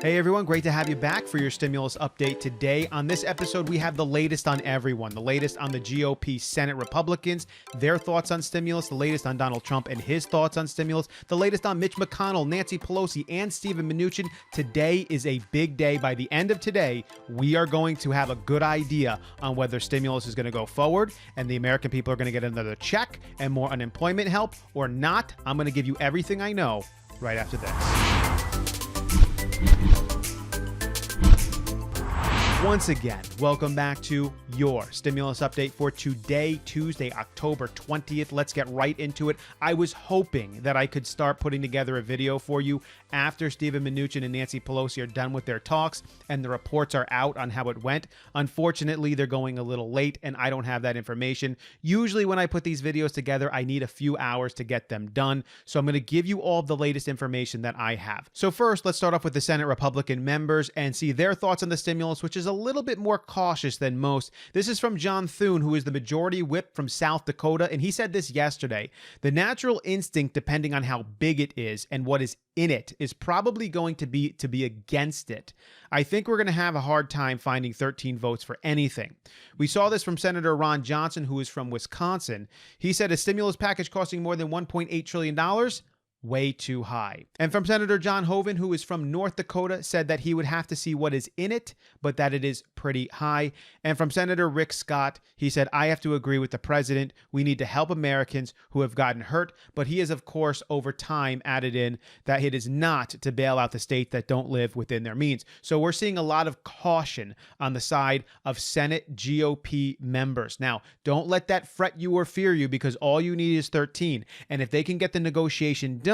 Hey everyone, great to have you back for your stimulus update today. On this episode, we have the latest on everyone, the latest on the GOP Senate Republicans, their thoughts on stimulus, the latest on Donald Trump and his thoughts on stimulus, the latest on Mitch McConnell, Nancy Pelosi, and Steven Mnuchin. Today is a big day. By the end of today, we are going to have a good idea on whether stimulus is going to go forward and the American people are going to get another check and more unemployment help or not. I'm going to give you everything I know right after this. Once again, welcome back to your stimulus update for today, Tuesday, October 20th. Let's get right into it. I was hoping that I could start putting together a video for you after Steven Mnuchin and Nancy Pelosi are done with their talks and the reports are out on how it went. Unfortunately, they're going a little late and I don't have that information. Usually when I put these videos together, I need a few hours to get them done. So I'm going to give you all of the latest information that I have. So first, let's start off with the Senate Republican members and see their thoughts on the stimulus, which is a little bit more cautious than most. This is from John Thune, who is the majority whip from South Dakota, and he said this yesterday. The natural instinct, depending on how big it is and what is in it, is probably going to be against it. I think we're going to have a hard time finding 13 votes for anything. We saw this from Senator Ron Johnson, who is from Wisconsin. He said a stimulus package costing more than $1.8 trillion, way too high. And from Senator John Hoeven, who is from North Dakota, said that he would have to see what is in it, but that it is pretty high. And from Senator Rick Scott, he said, I have to agree with the president. We need to help Americans who have gotten hurt. But he has, of course, over time added in that it is not to bail out the states that don't live within their means. So we're seeing a lot of caution on the side of Senate GOP members. Now, don't let that fret you or fear you, because all you need is 13. And if they can get the negotiation done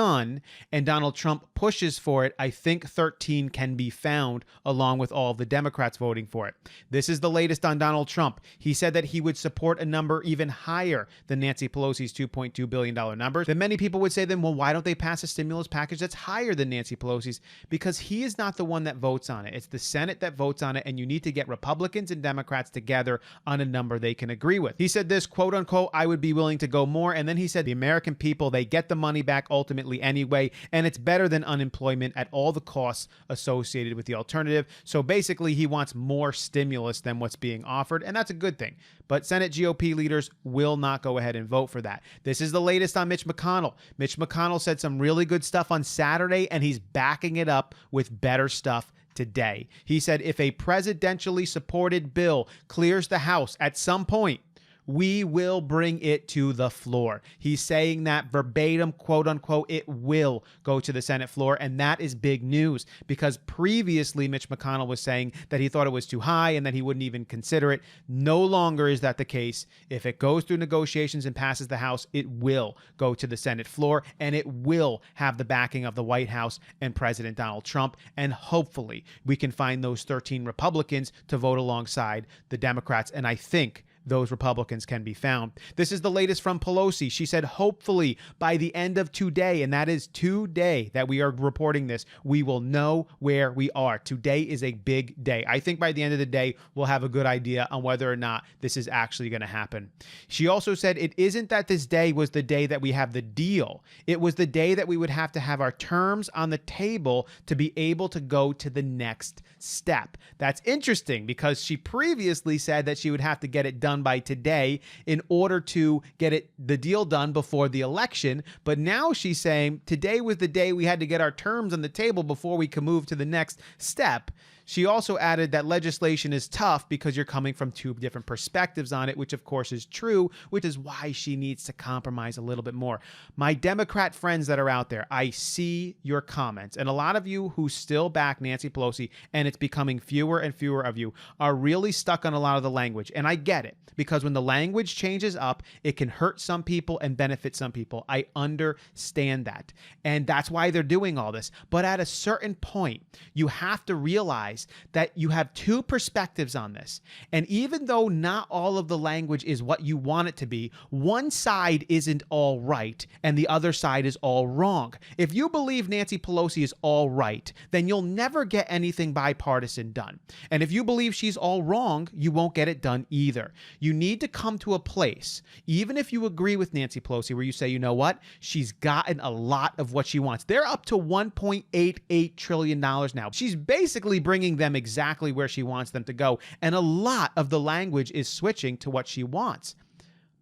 and Donald Trump pushes for it, I think 13 can be found along with all of the Democrats voting for it. This is the latest on Donald Trump. He said that he would support a number even higher than Nancy Pelosi's $2.2 billion number. Then many people would say then, well, why don't they pass a stimulus package that's higher than Nancy Pelosi's? Because he is not the one that votes on it. It's the Senate that votes on it, and you need to get Republicans and Democrats together on a number they can agree with. He said this, quote unquote, I would be willing to go more. And then he said the American people, they get the money back ultimately anyway, and it's better than unemployment at all the costs associated with the alternative. So basically, he wants more stimulus than what's being offered, and that's a good thing. But Senate GOP leaders will not go ahead and vote for that. This is the latest on Mitch McConnell. Mitch McConnell said some really good stuff on Saturday, and he's backing it up with better stuff today. He said if a presidentially supported bill clears the House at some point, we will bring it to the floor. He's saying that verbatim, quote unquote, it will go to the Senate floor. And that is big news, because previously Mitch McConnell was saying that he thought it was too high and that he wouldn't even consider it. No longer is that the case. If it goes through negotiations and passes the House, it will go to the Senate floor, and it will have the backing of the White House and President Donald Trump. And hopefully we can find those 13 Republicans to vote alongside the Democrats. And I think those Republicans can be found. This is the latest from Pelosi. She said, hopefully by the end of today, and that is today that we are reporting this, we will know where we are. Today is a big day. I think by the end of the day, we'll have a good idea on whether or not this is actually going to happen. She also said it isn't that this day was the day that we have the deal. It was the day that we would have to have our terms on the table to be able to go to the next step. That's interesting, because she previously said that she would have to get it done by today in order to get the deal done before the election. But now she's saying today was the day we had to get our terms on the table before we can move to the next step. She also added that legislation is tough because you're coming from two different perspectives on it, which of course is true, which is why she needs to compromise a little bit more. My Democrat friends that are out there, I see your comments, and a lot of you who still back Nancy Pelosi, and it's becoming fewer and fewer of you, are really stuck on a lot of the language. And I get it, because when the language changes up, it can hurt some people and benefit some people. I understand that. And that's why they're doing all this. But at a certain point, you have to realize realize that you have two perspectives on this. And even though not all of the language is what you want it to be, one side isn't all right and the other side is all wrong. If you believe Nancy Pelosi is all right, then you'll never get anything bipartisan done. And if you believe she's all wrong, you won't get it done either. You need to come to a place, even if you agree with Nancy Pelosi, where you say, you know what? She's gotten a lot of what she wants. They're up to $1.88 trillion now. She's basically bringing them exactly where she wants them to go. And a lot of the language is switching to what she wants.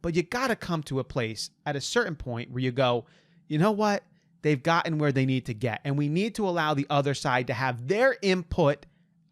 But you got to come to a place at a certain point where you go, you know what? They've gotten where they need to get. And we need to allow the other side to have their input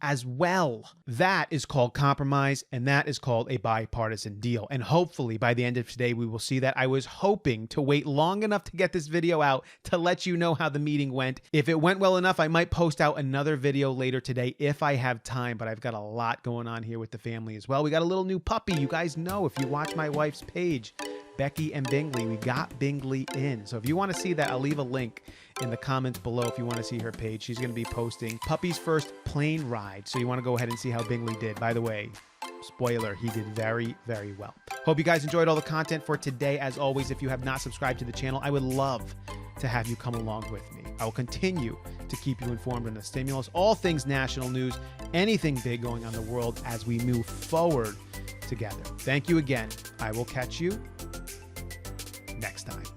as well. That is called compromise, and that is called a bipartisan deal. And hopefully by the end of today, we will see that. I was hoping to wait long enough to get this video out to let you know how the meeting went. If it went well enough, I might post out another video later today if I have time, but I've got a lot going on here with the family as well. We got a little new puppy. You guys know, if you watch my wife's page, Becky and Bingley, we got Bingley in. So if you want to see that, I'll leave a link in the comments below if you want to see her page. She's going to be posting puppy's first plane ride. So you want to go ahead and see how Bingley did. By the way, spoiler, he did very, very well. Hope you guys enjoyed all the content for today. As always, if you have not subscribed to the channel, I would love to have you come along with me. I will continue to keep you informed on the stimulus, all things national news, anything big going on in the world as we move forward together. Thank you again. I will catch you next time.